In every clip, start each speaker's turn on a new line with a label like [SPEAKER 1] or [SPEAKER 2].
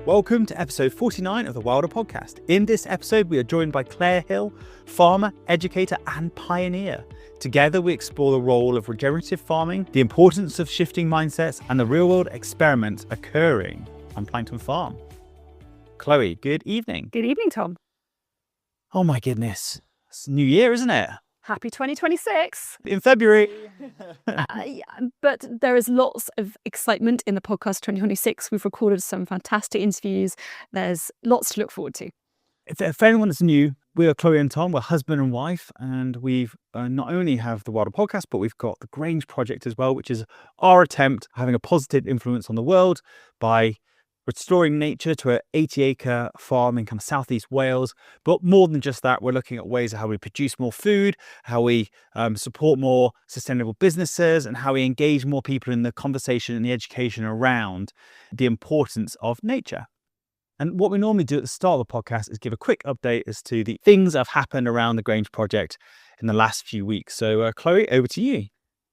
[SPEAKER 1] Welcome to episode 49 of the Wilder Podcast. In this episode, we are joined by Clare Hill, farmer, educator, and pioneer. Together, we explore the role of regenerative farming, the importance of shifting mindsets, and the real-world experiments occurring on Plankton Farm. Chloe, good evening.
[SPEAKER 2] Good evening, Tom.
[SPEAKER 1] Oh my goodness. It's New Year, isn't it?
[SPEAKER 2] Happy 2026.
[SPEAKER 1] In February.
[SPEAKER 2] But there is lots of excitement in the podcast 2026. We've recorded some fantastic interviews. There's lots to look forward to.
[SPEAKER 1] If anyone is new, we are Chloe and Tom. We're husband and wife, and we've not only have the Wilder Podcast, but we've got the Grange Project as well, which is our attempt at having a positive influence on the world by restoring nature to an 80-acre farm in kind of southeast Wales. But more than just that, we're looking at ways of how we produce more food, how we support more sustainable businesses, and how we engage more people in the conversation and the education around the importance of nature. And what we normally do at the start of the podcast is give a quick update as to the things that have happened around the Grange Project in the last few weeks. So Chloe, over to you.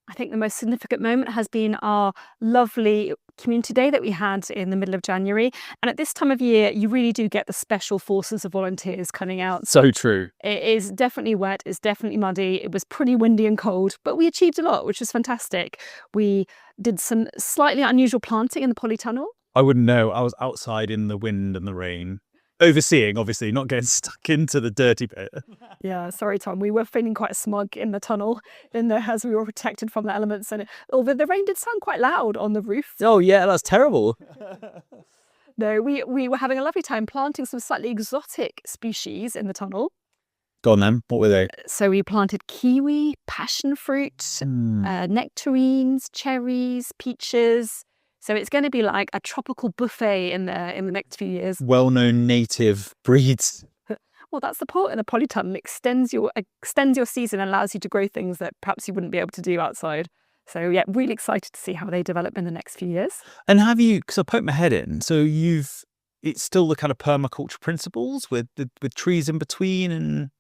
[SPEAKER 2] I think the most significant moment has been our lovely community day that we had in the middle of January. And at this time of year, you really do get the special forces of volunteers coming out.
[SPEAKER 1] So true.
[SPEAKER 2] It is definitely wet. It's definitely muddy. It was pretty windy and cold, but we achieved a lot, which was fantastic. We did some slightly unusual planting in the polytunnel.
[SPEAKER 1] I wouldn't know. I was outside in the wind and the rain. Overseeing, obviously, not getting stuck into the dirty bit.
[SPEAKER 2] Yeah, sorry, Tom. We were feeling quite smug in the tunnel as we were protected from the elements. And although the rain did sound quite loud on the roof.
[SPEAKER 1] Oh, yeah, that's terrible.
[SPEAKER 2] No, we were having a lovely time planting some slightly exotic species in the tunnel.
[SPEAKER 1] Go on then. What were they? So
[SPEAKER 2] we planted kiwi, passion fruit, nectarines, cherries, peaches. So it's going to be like a tropical buffet in the next few years.
[SPEAKER 1] Well-known native breeds.
[SPEAKER 2] Well, that's the point in the polytunnel. It extends your season and allows you to grow things that perhaps you wouldn't be able to do outside. So yeah, really excited to see how they develop in the next few years.
[SPEAKER 1] And have you, because I poked my head in, so it's still the kind of permaculture principles with trees in between and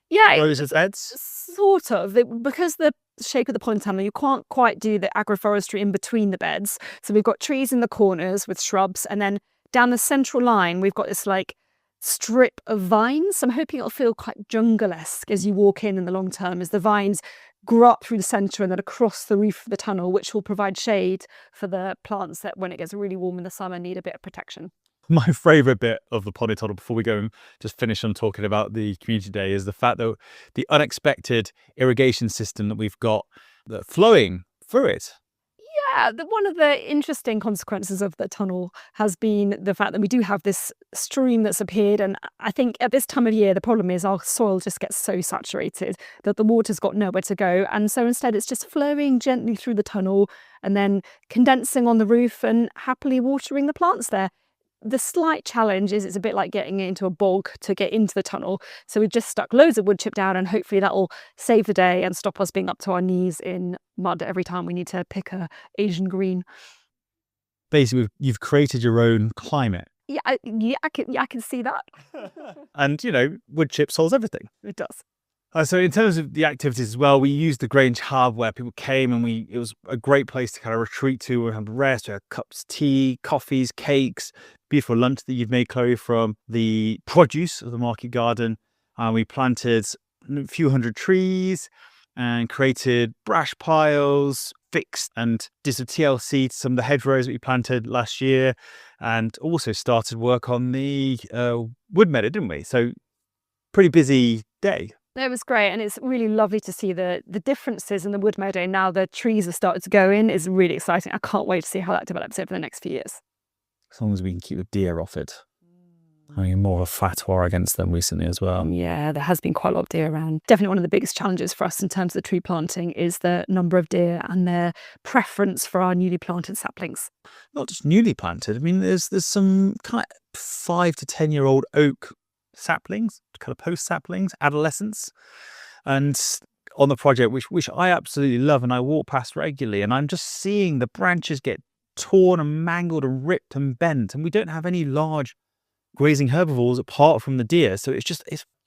[SPEAKER 1] rows of beds?
[SPEAKER 2] Sort of. Because the shape of the polytunnel, you can't quite do the agroforestry in between the beds. So we've got trees in the corners with shrubs, and then down the central line, we've got this like strip of vines. I'm hoping it'll feel quite jungle-esque as you walk in the long term, as the vines grow up through the centre and then across the roof of the tunnel, which will provide shade for the plants that when it gets really warm in the summer need a bit of protection.
[SPEAKER 1] My favourite bit of the polytunnel, before we go and just finish on talking about the community day, is the fact that the unexpected irrigation system that we've got flowing through it.
[SPEAKER 2] Yeah, one of the interesting consequences of the tunnel has been the fact that we do have this stream that's appeared. And I think at this time of year, the problem is our soil just gets so saturated that the water's got nowhere to go. And so instead, it's just flowing gently through the tunnel and then condensing on the roof and happily watering the plants there. The slight challenge is it's a bit like getting into a bog to get into the tunnel. So we've just stuck loads of wood chip down, and hopefully that will save the day and stop us being up to our knees in mud every time we need to pick a Asian green.
[SPEAKER 1] Basically, you've created your own climate.
[SPEAKER 2] Yeah, I can see that.
[SPEAKER 1] And, wood chip solves everything.
[SPEAKER 2] It does.
[SPEAKER 1] So in terms of the activities as well, we used the Grange Hub where people came, and it was a great place to kind of retreat to. We had rest, we had cups of tea, coffees, cakes, beautiful lunch that you've made, Chloe, from the produce of the market garden. We planted a few hundred trees and created brash piles, fixed and did some TLC to some of the hedgerows that we planted last year, and also started work on the wood meadow, didn't we? So pretty busy day.
[SPEAKER 2] It was great, and it's really lovely to see the differences in the wood meadow now the trees have started to go in. Is really exciting. I can't wait to see how that develops over the next few years.
[SPEAKER 1] As long as we can keep the deer off it. I mean, more of a fatwa against them recently as well.
[SPEAKER 2] Yeah, there has been quite a lot of deer around. Definitely one of the biggest challenges for us in terms of the tree planting is the number of deer and their preference for our newly planted saplings.
[SPEAKER 1] Not just newly planted. I mean, there's some kind of 5 to 10-year-old oak saplings, kind of post saplings, adolescents, and on the project, which I absolutely love and I walk past regularly, and I'm just seeing the branches get torn and mangled and ripped and bent, and we don't have any large grazing herbivores apart from the deer. So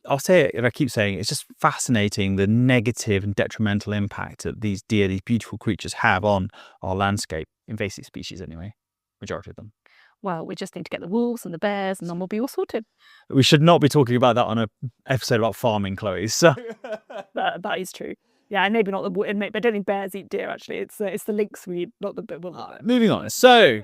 [SPEAKER 1] I'll say it, and I keep saying it, it's just fascinating the negative and detrimental impact that these deer, these beautiful creatures, have on our landscape. Invasive species anyway, majority of them.
[SPEAKER 2] well, we just need to get the wolves and the bears and then we'll be all sorted.
[SPEAKER 1] We should not be talking about that on an episode about farming, Chloe. So
[SPEAKER 2] That is true. Yeah, and maybe not the wood. I don't think bears eat deer, actually. It's the lynx we eat, not the...
[SPEAKER 1] moving on. So,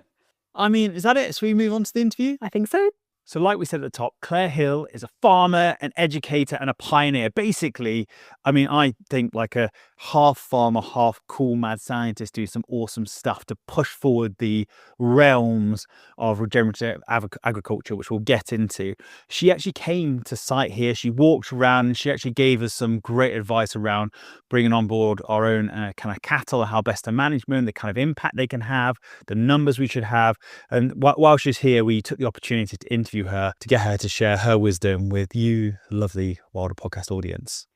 [SPEAKER 1] I mean, is that it? So we move on to the interview?
[SPEAKER 2] I think so.
[SPEAKER 1] So like we said at the top, Clare Hill is a farmer, an educator and a pioneer. Basically, I mean, I think like a half farmer, half cool mad scientist do some awesome stuff to push forward the realms of regenerative agriculture, which we'll get into. She actually came to site here. She walked around and she actually gave us some great advice around bringing on board our own kind of cattle, how best to manage them, the kind of impact they can have, the numbers we should have. And while she's here, we took the opportunity to interview her to get her to share her wisdom with you, lovely Wilder podcast audience.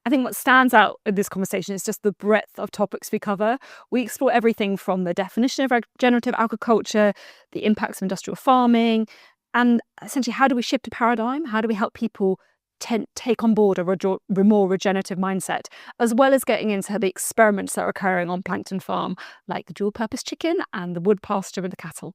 [SPEAKER 2] I think what stands out in this conversation is just the breadth of topics we cover. We explore everything from the definition of regenerative agriculture, the impacts of industrial farming, and essentially how do we shift a paradigm? How do we help people take on board a more regenerative mindset, as well as getting into the experiments that are occurring on Plankton Farm, like the dual-purpose chicken and the wood pasture and the cattle.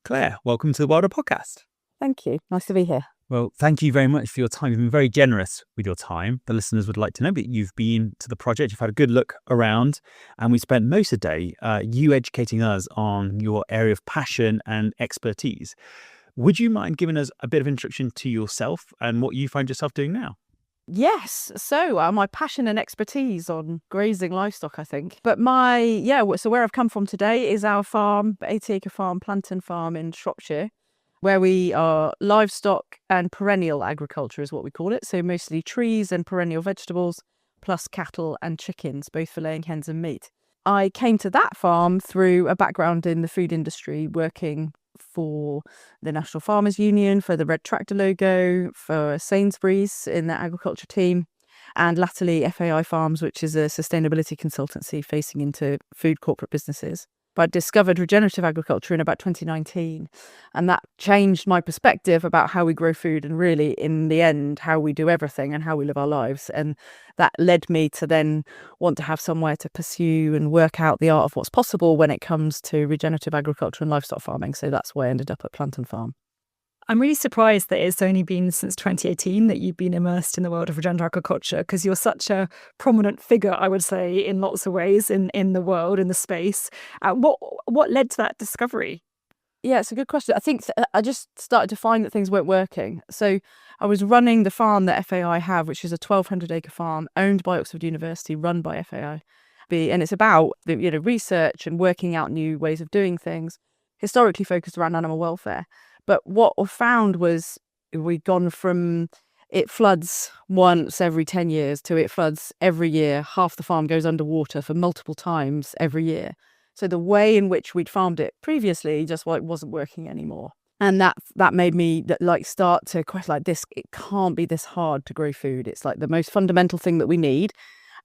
[SPEAKER 1] Claire, welcome to the Wilder podcast.
[SPEAKER 3] Thank you. Nice to be here.
[SPEAKER 1] Well, thank you very much for your time. You've been very generous with your time. The listeners would like to know that you've been to the project, you've had a good look around, and we spent most of the day you educating us on your area of passion and expertise. Would you mind giving us a bit of introduction to yourself and what you find yourself doing now?
[SPEAKER 3] Yes. So my passion and expertise on grazing livestock, I think. But so where I've come from today is our farm, 80-acre farm, Plankton Farm in Shropshire, where we are livestock and perennial agriculture is what we call it. So mostly trees and perennial vegetables, plus cattle and chickens, both for laying hens and meat. I came to that farm through a background in the food industry, working for the National Farmers Union, for the Red Tractor logo, for Sainsbury's in the agriculture team, and latterly FAI Farms, which is a sustainability consultancy facing into food corporate businesses. But I discovered regenerative agriculture in about 2019, and that changed my perspective about how we grow food and really, in the end, how we do everything and how we live our lives. And that led me to then want to have somewhere to pursue and work out the art of what's possible when it comes to regenerative agriculture and livestock farming. So that's why I ended up at Plankton Farm.
[SPEAKER 2] I'm really surprised that it's only been since 2018 that you've been immersed in the world of regenerative agriculture, because you're such a prominent figure, I would say, in lots of ways in the world, in the space. What led to that discovery?
[SPEAKER 3] Yeah, it's a good question. I think I just started to find that things weren't working. So I was running the farm that FAI have, which is a 1,200-acre farm owned by Oxford University, run by FAI. And it's about research and working out new ways of doing things, historically focused around animal welfare. But what I found was we'd gone from it floods once every 10 years to it floods every year. Half the farm goes underwater for multiple times every year. So the way in which we'd farmed it previously just wasn't working anymore. And that made me start to question this. It can't be this hard to grow food. It's like the most fundamental thing that we need.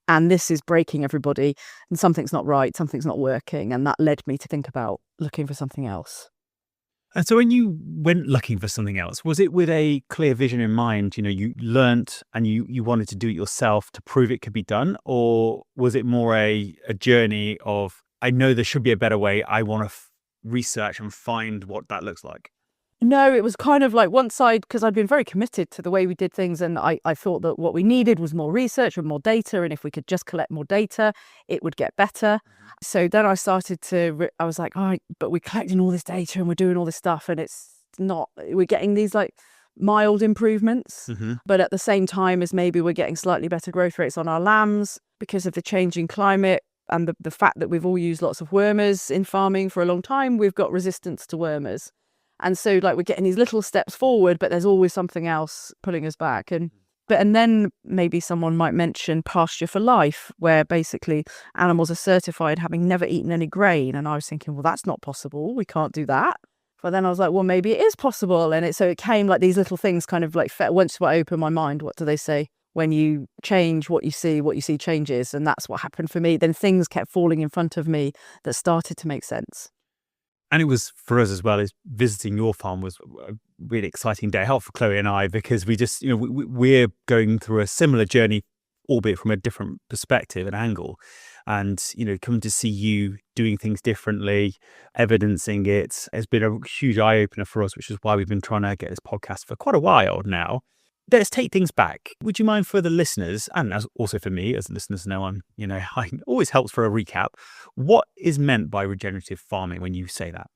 [SPEAKER 3] And this is breaking everybody. And something's not right. Something's not working. And that led me to think about looking for something else.
[SPEAKER 1] And so when you went looking for something else, was it with a clear vision in mind? You learnt and you wanted to do it yourself to prove it could be done? Or was it more a journey of, I know there should be a better way. I want to research and find what that looks like?
[SPEAKER 3] No, it was kind of like because I'd been very committed to the way we did things. And I thought that what we needed was more research and more data. And if we could just collect more data, it would get better. So then I started I was like, all right, but we're collecting all this data and we're doing all this stuff. And we're getting these mild improvements.
[SPEAKER 1] Mm-hmm.
[SPEAKER 3] But at the same time as maybe we're getting slightly better growth rates on our lambs because of the changing climate. And the fact that we've all used lots of wormers in farming for a long time, we've got resistance to wormers. And so we're getting these little steps forward, but there's always something else pulling us back. And then maybe someone might mention pasture for life, where basically animals are certified having never eaten any grain. And I was thinking, well, that's not possible. We can't do that. But then I was like, well, maybe it is possible. And so it came these little things kind of once I opened my mind, what do they say? When you change what you see changes. And that's what happened for me. Then things kept falling in front of me that started to make sense.
[SPEAKER 1] And it was for us as well, as visiting your farm was a really exciting day out for Chloe and I, because we just, we're going through a similar journey albeit from a different perspective and angle. And, coming to see you doing things differently, evidencing it, has been a huge eye-opener for us, which is why we've been trying to get this podcast for quite a while now. Let's take things back. Would you mind, for the listeners, and also for me, as listeners know, I always helps for a recap. What is meant by regenerative farming when you say that?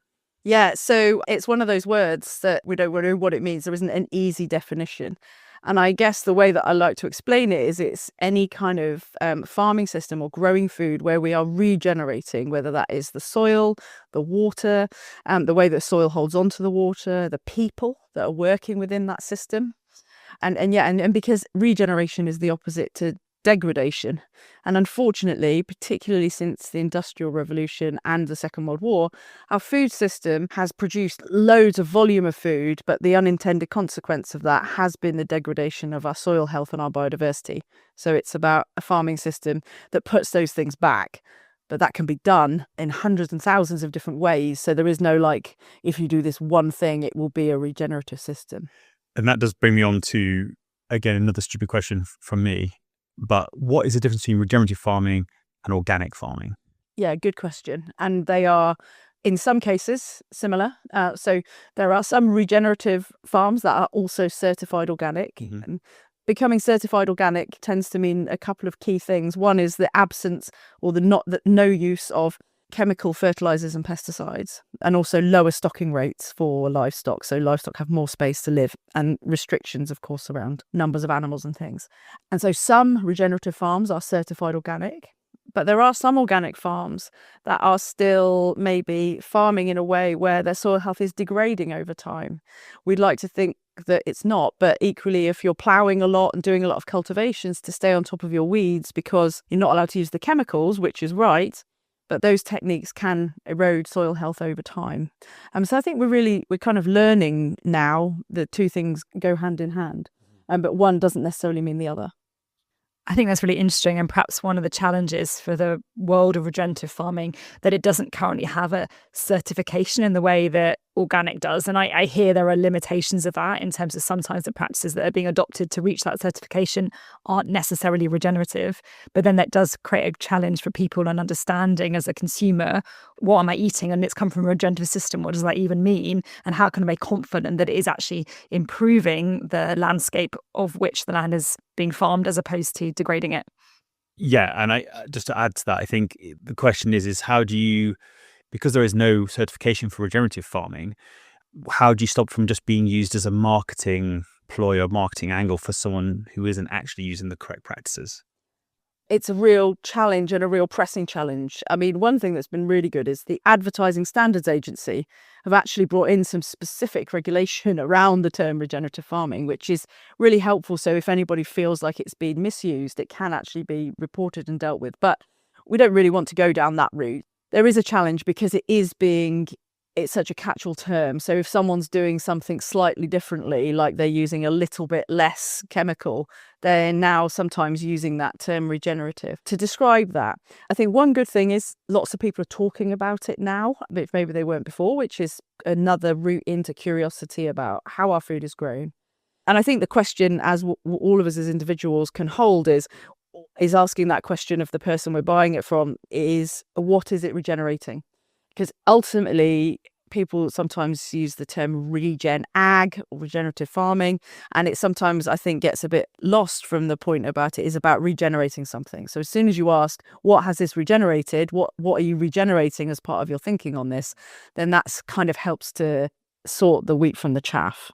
[SPEAKER 3] Yeah, so it's one of those words that we don't know what it means. There isn't an easy definition. And I guess the way that I like to explain it is it's any kind of farming system or growing food where we are regenerating, whether that is the soil, the water, the way that soil holds onto the water, the people that are working within that system. And because regeneration is the opposite to degradation. And unfortunately, particularly since the Industrial Revolution and the Second World War, our food system has produced loads of volume of food, but the unintended consequence of that has been the degradation of our soil health and our biodiversity. So it's about a farming system that puts those things back. But that can be done in hundreds and thousands of different ways. So there is no if you do this one thing, it will be a regenerative system.
[SPEAKER 1] And that does bring me on to, again, another stupid question from me. But what is the difference between regenerative farming and organic farming?
[SPEAKER 3] Yeah, good question. And they are, in some cases, similar. So there are some regenerative farms that are also certified organic.
[SPEAKER 1] Mm-hmm.
[SPEAKER 3] And becoming certified organic tends to mean a couple of key things. One is the absence or the no use of chemical fertilizers and pesticides, and also lower stocking rates for livestock. So livestock have more space to live, and restrictions, of course, around numbers of animals and things. And so some regenerative farms are certified organic, but there are some organic farms that are still maybe farming in a way where their soil health is degrading over time. We'd like to think that it's not, but equally, if you're ploughing a lot and doing a lot of cultivations to stay on top of your weeds because you're not allowed to use the chemicals, which is right, but those techniques can erode soil health over time. So I think we're kind of learning now that two things go hand in hand, but one doesn't necessarily mean the other.
[SPEAKER 2] I think that's really interesting, and perhaps one of the challenges for the world of regenerative farming, that it doesn't currently have a certification in the way that organic does. And I hear there are limitations of that in terms of sometimes the practices that are being adopted to reach that certification aren't necessarily regenerative. But then that does create a challenge for people and understanding as a consumer, what am I eating? And it's come from a regenerative system. What does that even mean? And how can I be confident that it is actually improving the landscape of which the land is being farmed as opposed to degrading it?
[SPEAKER 1] Yeah, and I just to add to that, I think the question is how do you, because there is no certification for regenerative farming, how do you stop from just being used as a marketing ploy or marketing angle for someone who isn't actually using the correct practices?
[SPEAKER 3] It's a real challenge and a real pressing challenge. I mean, one thing that's been really good is the Advertising Standards Agency have actually brought in some specific regulation around the term regenerative farming, which is really helpful. So if anybody feels like it's been misused, it can actually be reported and dealt with. But we don't really want to go down that route. There is a challenge because it's such a catch-all term. So if someone's doing something slightly differently, like they're using a little bit less chemical, they're now sometimes using that term regenerative to describe that. I think one good thing is lots of people are talking about it now, but maybe they weren't before, which is another route into curiosity about how our food is grown. And I think the question, as all of us as individuals can hold, is asking that question of the person we're buying it from, is what is it regenerating? Because ultimately, people sometimes use the term regen ag or regenerative farming, and it sometimes, I think, gets a bit lost from the point about it is about regenerating something. So as soon as you ask, what has this regenerated? What are you regenerating as part of your thinking on this? Then that's kind of helps to sort the wheat from the chaff.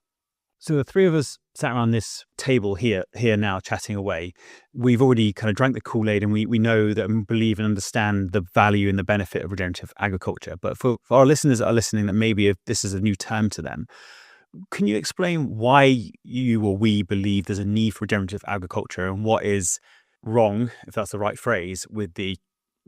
[SPEAKER 1] So the three of us sat around this table here now chatting away. We've already kind of drank the Kool-Aid, and we know that and believe and understand the value and the benefit of regenerative agriculture. But for our listeners that are listening, that maybe if this is a new term to them, can you explain why you or we believe there's a need for regenerative agriculture and what is wrong, if that's the right phrase, with the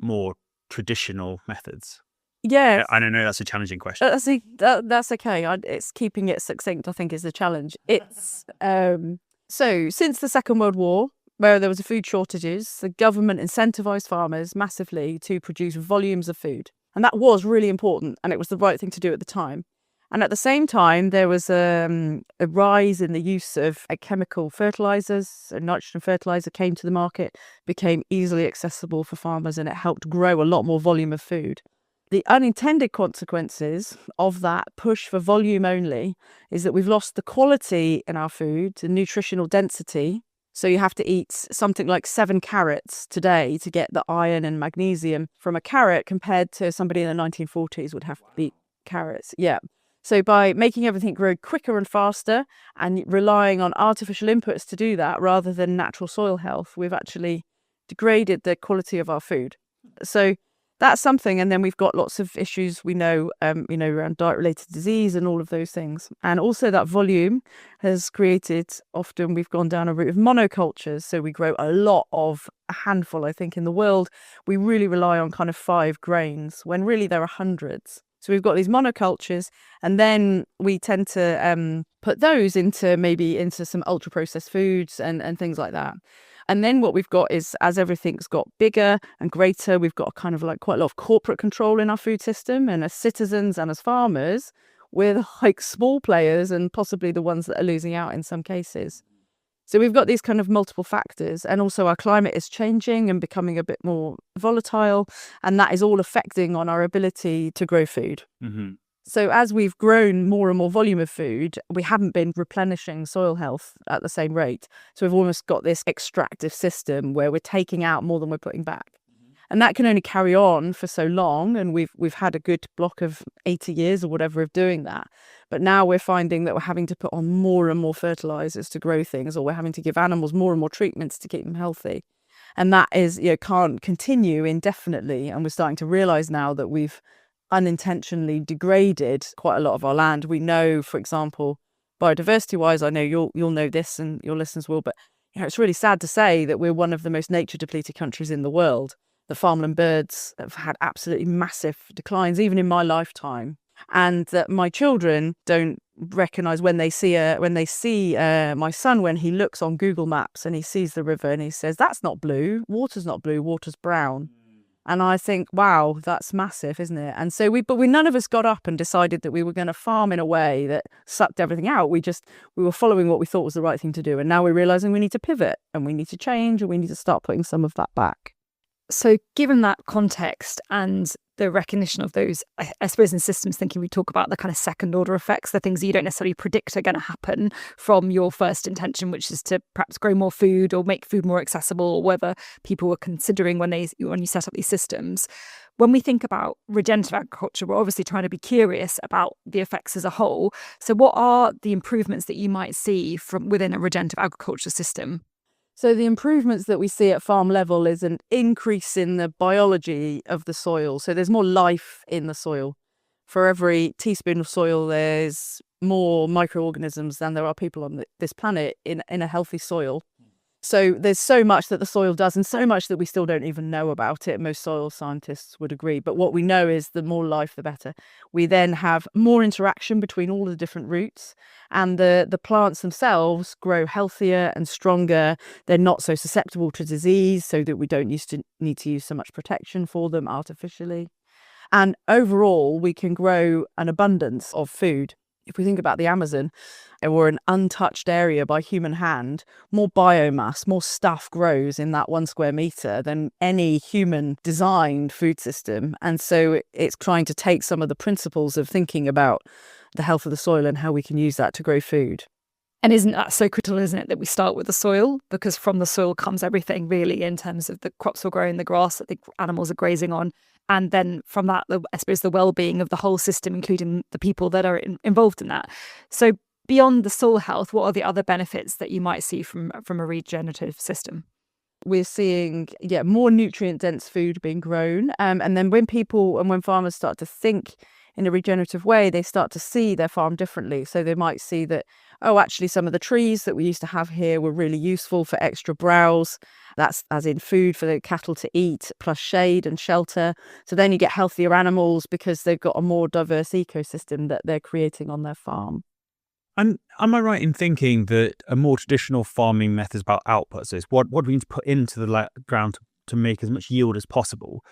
[SPEAKER 1] more traditional methods?
[SPEAKER 3] Yeah,
[SPEAKER 1] I don't know. That's a challenging question.
[SPEAKER 3] That's okay. It's keeping it succinct, I think, is the challenge. It's so since the Second World War, where there was food shortages, the government incentivized farmers massively to produce volumes of food. And that was really important, and it was the right thing to do at the time. And at the same time, there was a rise in the use of chemical fertilizers. So nitrogen fertilizer came to the market, became easily accessible for farmers, and it helped grow a lot more volume of food. The unintended consequences of that push for volume only is that we've lost the quality in our food, the nutritional density. So you have to eat something like 7 carrots today to get the iron and magnesium from a carrot, compared to somebody in the 1940s would have to eat carrots. Yeah. So by making everything grow quicker and faster and relying on artificial inputs to do that rather than natural soil health, we've actually degraded the quality of our food. So that's something. And then we've got lots of issues we know, around diet-related disease and all of those things. And also that volume has created, often we've gone down a route of monocultures. So we grow a lot of a handful, I think, in the world. We really rely on kind of 5 grains when really there are hundreds. So we've got these monocultures, and then we tend to put those into some ultra-processed foods and things like that. And then what we've got is, as everything's got bigger and greater, we've got kind of like quite a lot of corporate control in our food system. And as citizens and as farmers, we're like small players and possibly the ones that are losing out in some cases. So we've got these kind of multiple factors. And also our climate is changing and becoming a bit more volatile. And that is all affecting on our ability to grow food.
[SPEAKER 1] Mm-hmm.
[SPEAKER 3] So as we've grown more and more volume of food, we haven't been replenishing soil health at the same rate. So we've almost got this extractive system where we're taking out more than we're putting back. And that can only carry on for so long. And we've had a good block of 80 years or whatever of doing that. But now we're finding that we're having to put on more and more fertilizers to grow things, or we're having to give animals more and more treatments to keep them healthy. And that is, can't continue indefinitely. And we're starting to realize now that we've unintentionally degraded quite a lot of our land. We know, for example, biodiversity wise, I know you'll know this and your listeners will, but it's really sad to say that we're one of the most nature depleted countries in the world. The farmland birds have had absolutely massive declines, even in my lifetime. And that my children don't recognize when they see my son, when he looks on Google Maps and he sees the river and he says, "That's not blue, water's not blue, water's brown." And I think, wow, that's massive, isn't it? And so none of us got up and decided that we were going to farm in a way that sucked everything out. We were following what we thought was the right thing to do. And now we're realizing we need to pivot and we need to change and we need to start putting some of that back.
[SPEAKER 2] So given that context and the recognition of those, I suppose in systems thinking, we talk about the kind of second order effects, the things that you don't necessarily predict are going to happen from your first intention, which is to perhaps grow more food or make food more accessible, or whether people were considering when you set up these systems. When we think about regenerative agriculture, we're obviously trying to be curious about the effects as a whole. So what are the improvements that you might see from within a regenerative agriculture system?
[SPEAKER 3] So the improvements that we see at farm level is an increase in the biology of the soil. So there's more life in the soil. For every teaspoon of soil, there's more microorganisms than there are people on this planet in a healthy soil. So there's so much that the soil does, and so much that we still don't even know about it. Most soil scientists would agree. But what we know is the more life, the better. We then have more interaction between all the different roots, and the plants themselves grow healthier and stronger. They're not so susceptible to disease, so that we don't need to use so much protection for them artificially. And overall, we can grow an abundance of food. If we think about the Amazon, or an untouched area by human hand, more biomass, more stuff grows in that 1 square metre than any human designed food system. And so it's trying to take some of the principles of thinking about the health of the soil and how we can use that to grow food.
[SPEAKER 2] And isn't that so critical, isn't it, that we start with the soil? Because from the soil comes everything, really, in terms of the crops we're growing, the grass that the animals are grazing on. And then from that, I suppose, the well-being of the whole system, including the people that are involved in that. So beyond the soil health, what are the other benefits that you might see from a regenerative system?
[SPEAKER 3] We're seeing, more nutrient-dense food being grown. And then when farmers start to think in a regenerative way, they start to see their farm differently. So they might see that, actually some of the trees that we used to have here were really useful for extra browse. That's as in food for the cattle to eat, plus shade and shelter. So then you get healthier animals because they've got a more diverse ecosystem that they're creating on their farm.
[SPEAKER 1] And am I right in thinking that a more traditional farming method is about output? So it's what we need to put into the ground to make as much yield as possible.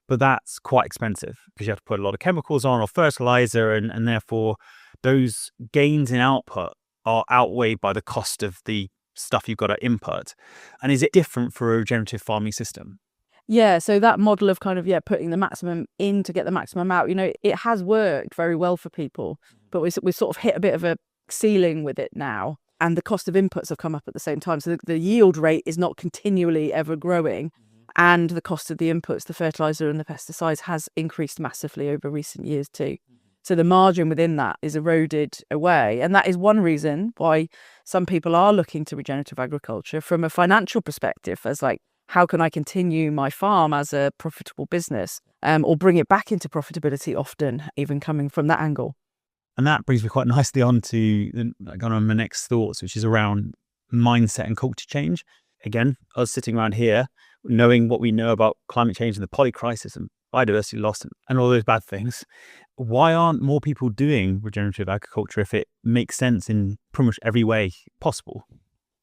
[SPEAKER 1] But that's quite expensive because you have to put a lot of chemicals on or fertilizer, and therefore those gains in output are outweighed by the cost of the stuff you've got to input. And is it different for a regenerative farming system?
[SPEAKER 3] Yeah, so that model of kind of, putting the maximum in to get the maximum out, it has worked very well for people, but we sort of hit a bit of a ceiling with it now. And the cost of inputs have come up at the same time. So the yield rate is not continually ever growing. And the cost of the inputs, the fertilizer and the pesticides, has increased massively over recent years too. So the margin within that is eroded away. And that is one reason why some people are looking to regenerative agriculture from a financial perspective, as like, how can I continue my farm as a profitable business, or bring it back into profitability, often even coming from that angle.
[SPEAKER 1] And that brings me quite nicely on to my next thoughts, which is around mindset and culture change. Again, us sitting around here, knowing what we know about climate change and the polycrisis and biodiversity loss and all those bad things, why aren't more people doing regenerative agriculture if it makes sense in pretty much every way possible?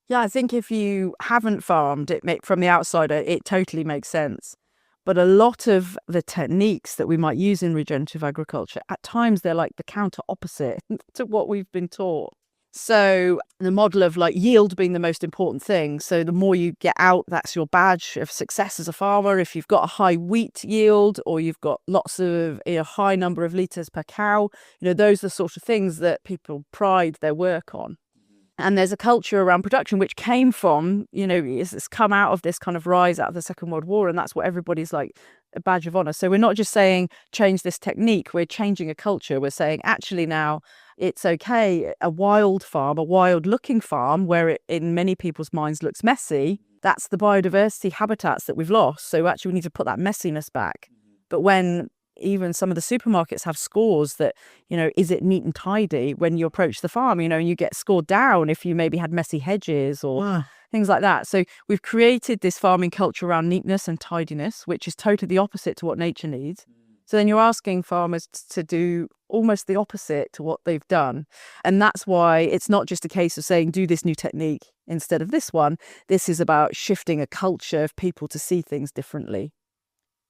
[SPEAKER 3] Yeah, I think if you haven't farmed it from the outsider, it totally makes sense. But a lot of the techniques that we might use in regenerative agriculture, at times they're like the counter opposite to what we've been taught. So the model of like yield being the most important thing. So the more you get out, that's your badge of success as a farmer. If you've got a high wheat yield, or you've got lots of a high number of litres per cow, those are the sort of things that people pride their work on. And there's a culture around production which came from, it's come out of this kind of rise out of the Second World War. And that's what everybody's like a badge of honor. So we're not just saying change this technique, we're changing a culture. We're saying actually now it's okay. A wild farm, a wild looking farm where it in many people's minds looks messy, that's the biodiversity habitats that we've lost. So actually we need to put that messiness back. But when even some of the supermarkets have scores that, is it neat and tidy when you approach the farm, and you get scored down if you maybe had messy hedges or things like that. So we've created this farming culture around neatness and tidiness, which is totally the opposite to what nature needs. So then you're asking farmers to do almost the opposite to what they've done. And that's why it's not just a case of saying, do this new technique instead of this one. This is about shifting a culture of people to see things differently.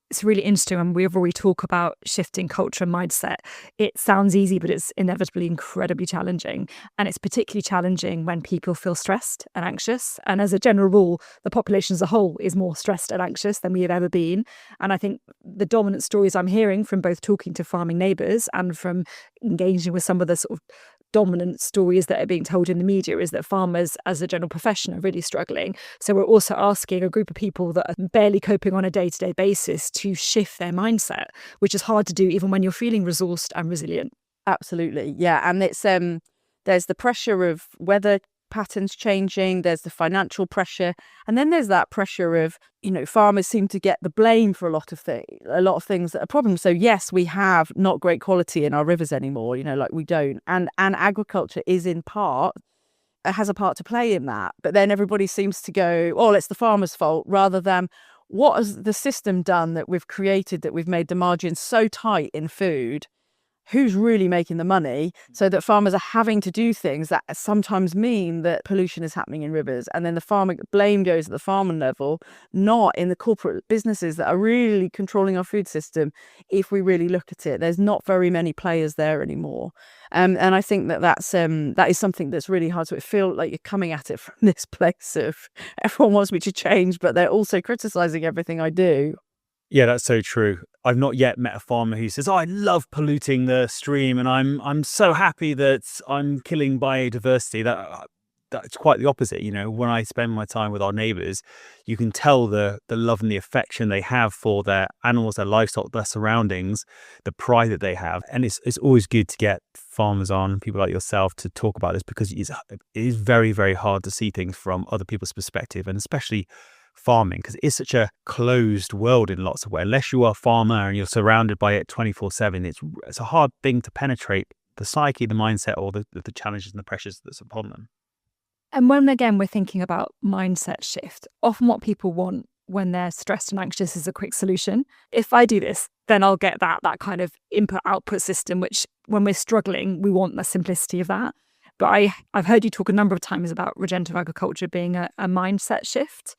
[SPEAKER 2] It's really interesting, and whenever we talk about shifting culture and mindset, it sounds easy, but it's inevitably incredibly challenging. And it's particularly challenging when people feel stressed and anxious. And as a general rule, the population as a whole is more stressed and anxious than we have ever been. And I think the dominant stories I'm hearing from both talking to farming neighbours and from engaging with some of the sort of dominant stories that are being told in the media is that farmers as a general profession are really struggling. So we're also asking a group of people that are barely coping on a day-to-day basis to shift their mindset, which is hard to do even when you're feeling resourced and resilient.
[SPEAKER 3] Absolutely. Yeah. And it's there's the pressure of weather patterns changing, there's the financial pressure, and then there's that pressure of, farmers seem to get the blame for a lot of things that are problems. So yes, we have not great quality in our rivers anymore, like we don't. And agriculture is in part, has a part to play in that. But then everybody seems to go, oh, it's the farmer's fault, rather than what has the system done that we've created, that we've made the margins so tight in food? Who's really making the money, so that farmers are having to do things that sometimes mean that pollution is happening in rivers, and then the farming blame goes at the farmer level, not in the corporate businesses that are really controlling our food system. If we really look at it, there's not very many players there anymore, and I think that is something that's really hard to feel like you're coming at it from this place of everyone wants me to change, but they're also criticizing everything I do.
[SPEAKER 1] Yeah, that's so true. I've not yet met a farmer who says, "Oh, I love polluting the stream, and I'm so happy that I'm killing biodiversity." That's quite the opposite. When I spend my time with our neighbours, you can tell the love and the affection they have for their animals, their livestock, their surroundings, the pride that they have. And it's always good to get farmers on, people like yourself, to talk about this, because it is very, very hard to see things from other people's perspective, and especially farming, because it's such a closed world in lots of ways. Unless you are a farmer and you're surrounded by it 24/7, it's a hard thing to penetrate the psyche, the mindset, or the challenges and the pressures that's upon them.
[SPEAKER 2] And when, again, we're thinking about mindset shift, often what people want when they're stressed and anxious is a quick solution. If I do this, then I'll get that kind of input-output system, which when we're struggling, we want the simplicity of that. But I've heard you talk a number of times about regenerative agriculture being a mindset shift.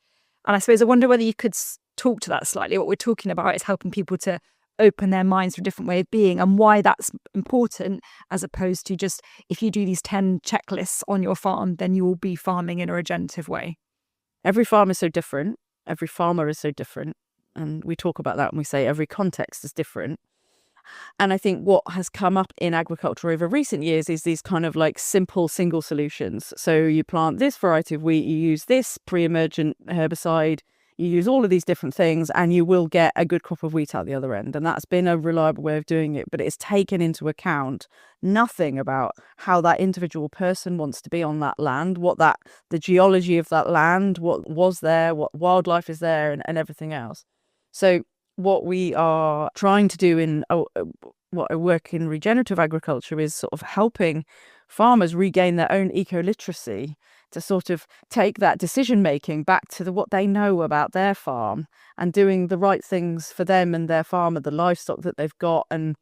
[SPEAKER 2] And I suppose I wonder whether you could talk to that slightly. What we're talking about is helping people to open their minds to a different way of being, and why that's important, as opposed to just, if you do these 10 checklists on your farm, then you will be farming in a regenerative way.
[SPEAKER 3] Every farm is so different. Every farmer is so different. And we talk about that when we say every context is different. And I think what has come up in agriculture over recent years is these kind of like simple single solutions. So you plant this variety of wheat, you use this pre-emergent herbicide, you use all of these different things, and you will get a good crop of wheat out the other end. And that's been a reliable way of doing it, but it's taken into account nothing about how that individual person wants to be on that land, the geology of that land, what was there, what wildlife is there, and everything else. So what we are trying to do in what I work in regenerative agriculture is sort of helping farmers regain their own eco-literacy, to sort of take that decision making back to what they know about their farm, and doing the right things for them and their farm and the livestock that they've got. And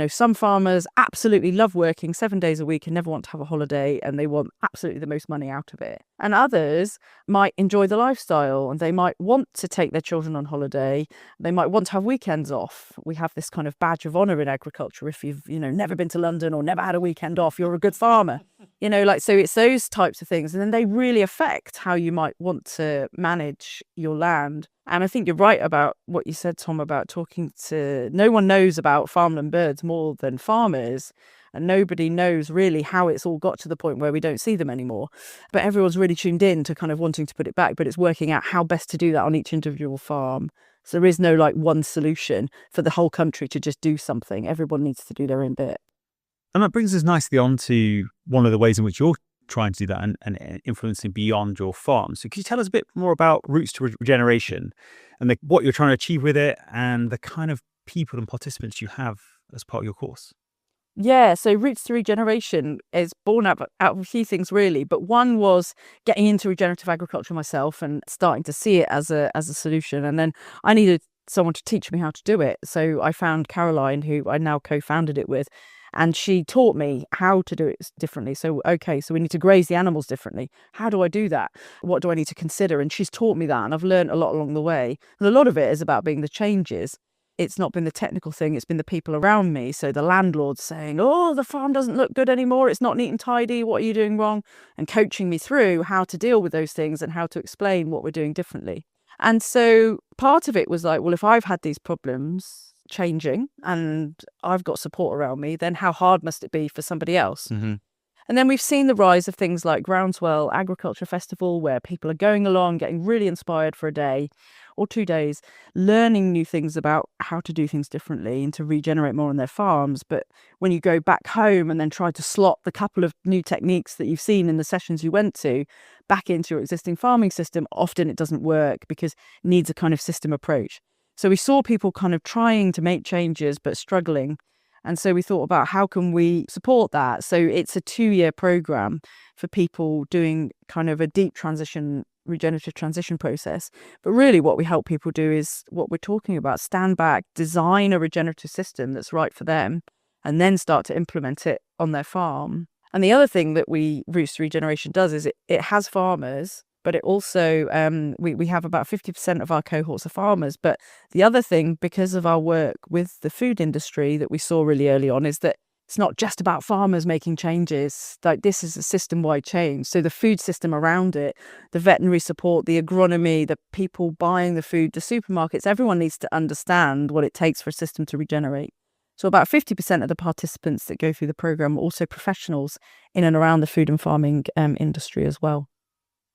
[SPEAKER 3] some farmers absolutely love working 7 days a week and never want to have a holiday, and they want absolutely the most money out of it. And others might enjoy the lifestyle, and they might want to take their children on holiday. They might want to have weekends off. We have this kind of badge of honour in agriculture. If you've, never been to London or never had a weekend off, you're a good farmer. So it's those types of things. And then they really affect how you might want to manage your land. And I think you're right about what you said, Tom, about no one knows about farmland birds more than farmers. And nobody knows really how it's all got to the point where we don't see them anymore. But everyone's really tuned in to kind of wanting to put it back, but it's working out how best to do that on each individual farm. So there is no like one solution for the whole country to just do something. Everyone needs to do their own bit.
[SPEAKER 1] And that brings us nicely on to one of the ways in which you're trying to do that and influencing beyond your farm. So could you tell us a bit more about Roots to Regeneration and what you're trying to achieve with it, and the kind of people and participants you have as part of your course?
[SPEAKER 3] Yeah, so Roots to Regeneration is born out of a few things really, but one was getting into regenerative agriculture myself and starting to see it as a solution, and then I needed someone to teach me how to do it. So I found Caroline, who I now co-founded it with, and she taught me how to do it differently. So we need to graze the animals differently. How do I do that? What do I need to consider? And she's taught me that, and I've learned a lot along the way. And a lot of it is about being the changes. It's not been the technical thing, it's been the people around me. So the landlords saying, oh, the farm doesn't look good anymore, it's not neat and tidy, what are you doing wrong? And coaching me through how to deal with those things and how to explain what we're doing differently. And so part of it was like, well, if I've had these problems changing and I've got support around me, then how hard must it be for somebody else?
[SPEAKER 1] Mm-hmm.
[SPEAKER 3] And then we've seen the rise of things like Groundswell Agriculture Festival, where people are going along, getting really inspired for a day or 2 days, learning new things about how to do things differently and to regenerate more on their farms. But when you go back home and then try to slot the couple of new techniques that you've seen in the sessions you went to back into your existing farming system, often it doesn't work because it needs a kind of system approach. So we saw people kind of trying to make changes but struggling. And so we thought about how can we support that? So it's a 2-year program for people doing kind of a deep regenerative transition process. But really what we help people do is what we're talking about: stand back, design a regenerative system that's right for them, and then start to implement it on their farm. And the other thing that Roots to Regeneration does is it has farmers, but it also, we have about 50% of our cohorts are farmers. But the other thing, because of our work with the food industry that we saw really early on, is that it's not just about farmers making changes. Like, this is a system-wide change. So the food system around it, the veterinary support, the agronomy, the people buying the food, the supermarkets, everyone needs to understand what it takes for a system to regenerate. So about 50% of the participants that go through the program are also professionals in and around the food and farming industry as well.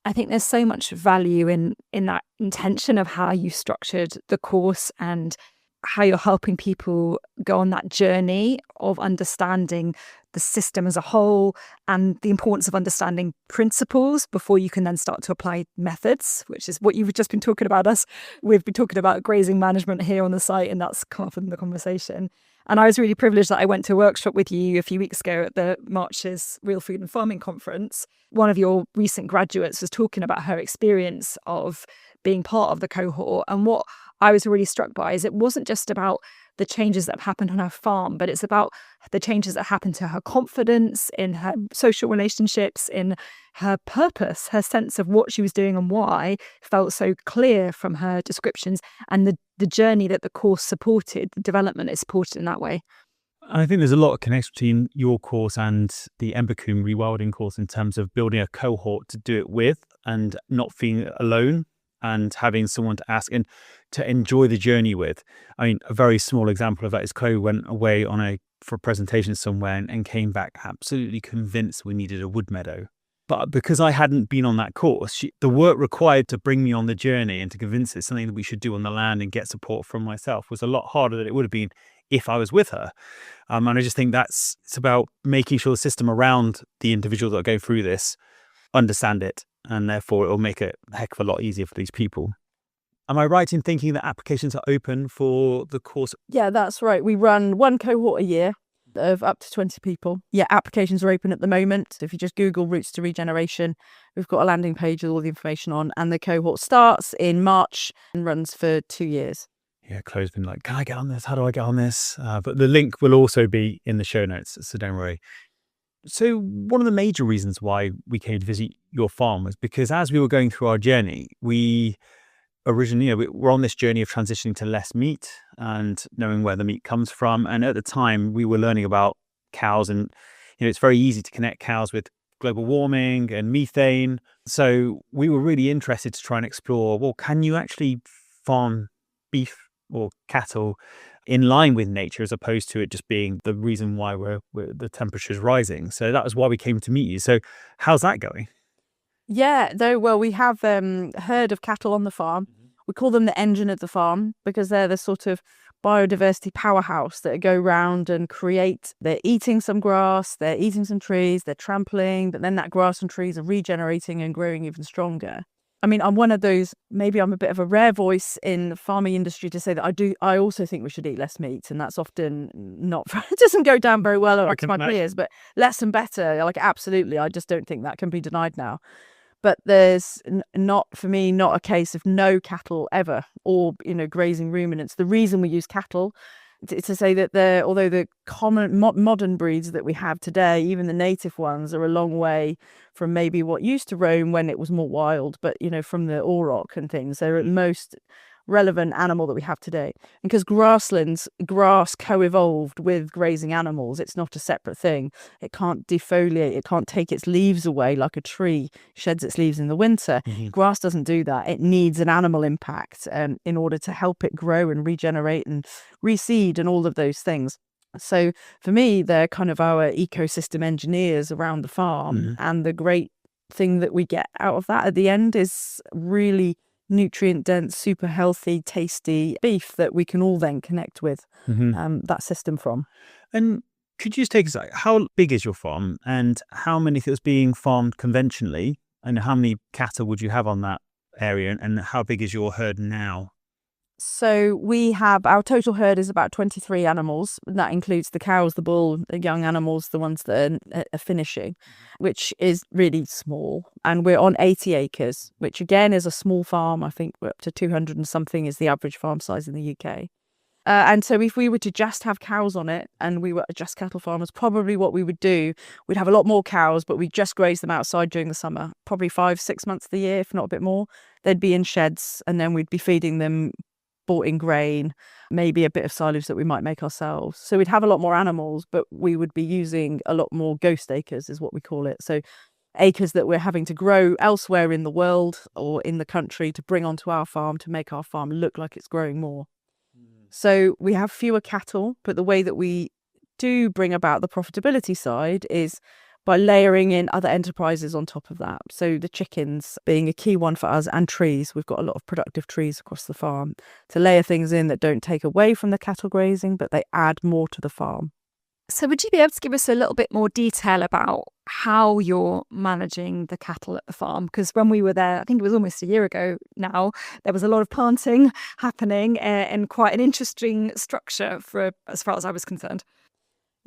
[SPEAKER 2] I think there's so much value in that intention of how you structured the course and how you're helping people go on that journey of understanding the system as a whole, and the importance of understanding principles before you can then start to apply methods, which is what you've just been talking about us. We've been talking about grazing management here on the site, and that's come up in the conversation. And I was really privileged that I went to a workshop with you a few weeks ago at the March's Real Food and Farming Conference. One of your recent graduates was talking about her experience of being part of the cohort. And what I was really struck by is it wasn't just about the changes that have happened on her farm, but it's about the changes that happened to her confidence, in her social relationships, in her purpose, her sense of what she was doing and why felt so clear from her descriptions, and the journey that the course supported, the development is supported in that way.
[SPEAKER 1] I think there's a lot of connection between your course and the Embercombe rewilding course in terms of building a cohort to do it with and not feeling alone and having someone to ask and to enjoy the journey with. I mean, a very small example of that is Clare went away for a presentation somewhere and came back absolutely convinced we needed a wood meadow. But because I hadn't been on that course, the work required to bring me on the journey and to convince it's something that we should do on the land and get support from myself was a lot harder than it would have been if I was with her. And I just think it's about making sure the system around the individuals that go through this understand it, and therefore it will make it a heck of a lot easier for these people. Am I right in thinking that applications are open for the course?
[SPEAKER 3] Yeah, that's right. We run one cohort a year of up to 20 people. Yeah, applications are open at the moment. If you just Google Routes to Regeneration, we've got a landing page with all the information on, and the cohort starts in March and runs for 2 years.
[SPEAKER 1] Yeah, Chloe's been like, can I get on this? How do I get on this? But the link will also be in the show notes, so don't worry. So one of the major reasons why we came to visit your farm was because as we were going through our journey, we originally, we're on this journey of transitioning to less meat and knowing where the meat comes from. And at the time, we were learning about cows, and it's very easy to connect cows with global warming and methane. So we were really interested to try and explore, well, can you actually farm beef or cattle in line with nature as opposed to it just being the reason why the temperature's rising? So that was why we came to meet you. So how's that going?
[SPEAKER 3] Yeah, well, we have a herd of cattle on the farm. We call them the engine of the farm because they're the sort of biodiversity powerhouse that go round and they're eating some grass, they're eating some trees, they're trampling, but then that grass and trees are regenerating and growing even stronger. I mean, I'm one of those, maybe I'm a bit of a rare voice in the farming industry to say that I also think we should eat less meat, and that's often it doesn't go down very well amongst my peers, but less and better, like absolutely, I just don't think that can be denied now. But there's not a case of no cattle ever or, grazing ruminants. The reason we use cattle is to say that although the common modern breeds that we have today, even the native ones, are a long way from maybe what used to roam when it was more wild, but, from the auroch and things, they're at most relevant animal that we have today. And because grass co-evolved with grazing animals, it's not a separate thing. It can't defoliate, it can't take its leaves away like a tree sheds its leaves in the winter. Mm-hmm. Grass doesn't do that. It needs an animal impact in order to help it grow and regenerate and reseed and all of those things. So for me, they're kind of our ecosystem engineers around the farm. Mm-hmm. And the great thing that we get out of that at the end is really nutrient dense, super healthy, tasty beef that we can all then connect with that system from.
[SPEAKER 1] And could you just take us out, how big is your farm and how many is being farmed conventionally, and how many cattle would you have on that area, and how big is your herd now?
[SPEAKER 3] So we have, our total herd is about 23 animals. That includes the cows, the bull, the young animals, the ones that are finishing, which is really small. And we're on 80 acres, which again is a small farm. I think we're up to 200 and something is the average farm size in the UK. And so if we were to just have cows on it and we were just cattle farmers, probably what we would do, we'd have a lot more cows, but we'd just graze them outside during the summer, probably 5-6 months of the year, if not a bit more. They'd be in sheds, and then we'd be feeding them bought in grain, maybe a bit of silage that we might make ourselves. So we'd have a lot more animals, but we would be using a lot more ghost acres is what we call it. So acres that we're having to grow elsewhere in the world or in the country to bring onto our farm to make our farm look like it's growing more. So we have fewer cattle, but the way that we do bring about the profitability side is by layering in other enterprises on top of that. So the chickens being a key one for us, and trees. We've got a lot of productive trees across the farm to layer things in that don't take away from the cattle grazing, but they add more to the farm.
[SPEAKER 2] So would you be able to give us a little bit more detail about how you're managing the cattle at the farm? Because when we were there, I think it was almost a year ago now, there was a lot of planting happening and quite an interesting structure as far as I was concerned.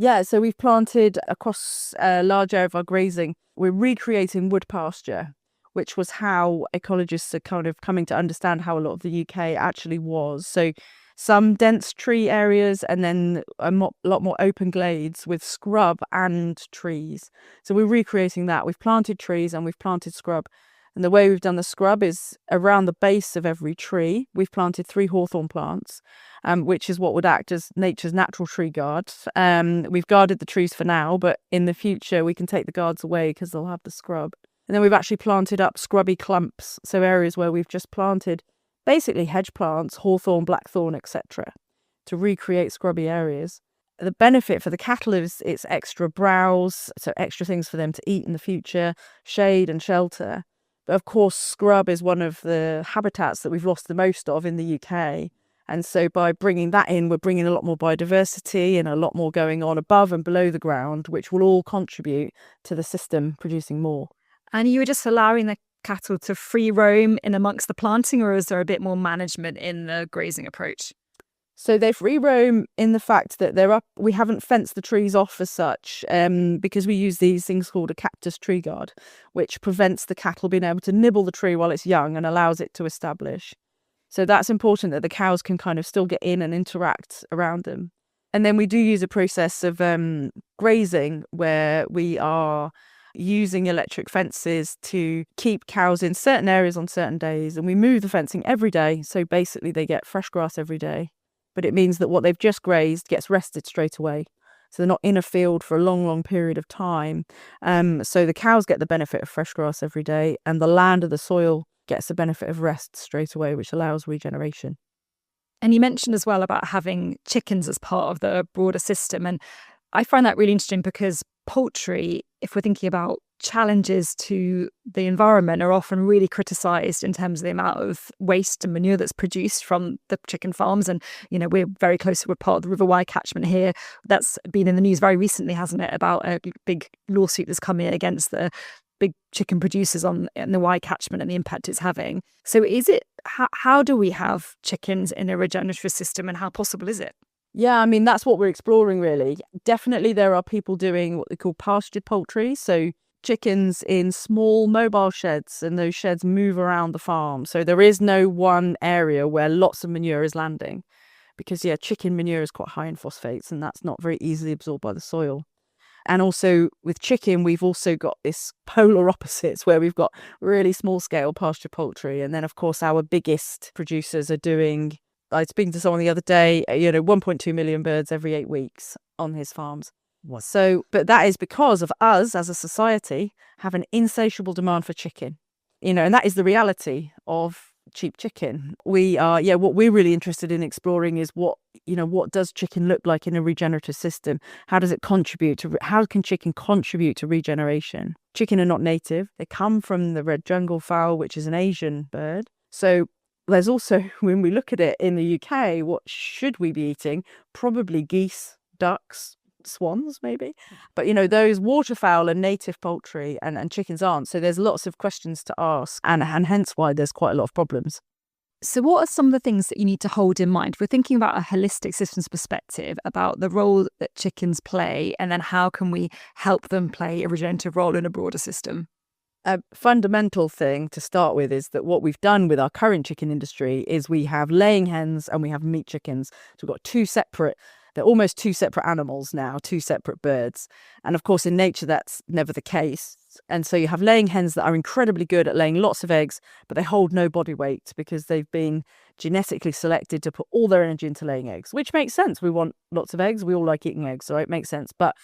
[SPEAKER 3] Yeah, so we've planted across a large area of our grazing. We're recreating wood pasture, which was how ecologists are kind of coming to understand how a lot of the UK actually was. So some dense tree areas and then a lot more open glades with scrub and trees. So we're recreating that. We've planted trees and we've planted scrub. And the way we've done the scrub is around the base of every tree. We've planted 3 hawthorn plants, which is what would act as nature's natural tree guard. We've guarded the trees for now, but in the future we can take the guards away because they'll have the scrub. And then we've actually planted up scrubby clumps, so areas where we've just planted basically hedge plants, hawthorn, blackthorn, etc., to recreate scrubby areas. The benefit for the cattle is it's extra browse, so extra things for them to eat in the future, shade and shelter. But of course, scrub is one of the habitats that we've lost the most of in the UK. And so by bringing that in, we're bringing a lot more biodiversity and a lot more going on above and below the ground, which will all contribute to the system producing more.
[SPEAKER 2] And you were just allowing the cattle to free roam in amongst the planting, or is there a bit more management in the grazing approach?
[SPEAKER 3] So they free roam in the fact that they're up. We haven't fenced the trees off as such, because we use these things called a cactus tree guard, which prevents the cattle being able to nibble the tree while it's young and allows it to establish. So that's important that the cows can kind of still get in and interact around them. And then we do use a process of grazing where we are using electric fences to keep cows in certain areas on certain days. And we move the fencing every day. So basically they get fresh grass every day. But it means that what they've just grazed gets rested straight away. So they're not in a field for a long, long period of time. So the cows get the benefit of fresh grass every day, and the land or the soil gets the benefit of rest straight away, which allows regeneration.
[SPEAKER 2] And you mentioned as well about having chickens as part of the broader system. And I find that really interesting because poultry, if we're thinking about challenges to the environment, are often really criticised in terms of the amount of waste and manure that's produced from the chicken farms. And, you know, we're very close to a part of the River Wye catchment here. That's been in the news very recently, hasn't it, about a big lawsuit that's come in against the big chicken producers in the Wye catchment and the impact it's having. So how do we have chickens in a regenerative system, and how possible is it?
[SPEAKER 3] Yeah, I mean, that's what we're exploring, really. Definitely there are people doing what they call pastured poultry. So chickens in small mobile sheds, and those sheds move around the farm. So there is no one area where lots of manure is landing because, chicken manure is quite high in phosphates, and that's not very easily absorbed by the soil. And also with chicken, we've also got this polar opposites where we've got really small scale pasture poultry. And then, of course, our biggest producers are doing, I was speaking to someone the other day, 1.2 million birds every 8 weeks on his farms.
[SPEAKER 1] What?
[SPEAKER 3] So, but that is because of us as a society have an insatiable demand for chicken, and that is the reality of cheap chicken. We are, what we're really interested in exploring is what does chicken look like in a regenerative system? How does it how can chicken contribute to regeneration? Chicken are not native. They come from the red jungle fowl, which is an Asian bird. So there's also, when we look at it in the UK, what should we be eating? Probably geese, ducks, swans maybe, but those waterfowl are native poultry and chickens aren't. So there's lots of questions to ask, and hence why there's quite a lot of problems.
[SPEAKER 2] So what are some of the things that you need to hold in mind? We're thinking about a holistic systems perspective about the role that chickens play, and then how can we help them play a regenerative role in a broader system?
[SPEAKER 3] A fundamental thing to start with is that what we've done with our current chicken industry is we have laying hens and we have meat chickens. So we've got they're almost two separate animals now, two separate birds. And of course, in nature, that's never the case. And so you have laying hens that are incredibly good at laying lots of eggs, but they hold no body weight because they've been genetically selected to put all their energy into laying eggs, which makes sense. We want lots of eggs. We all like eating eggs, so it makes sense. But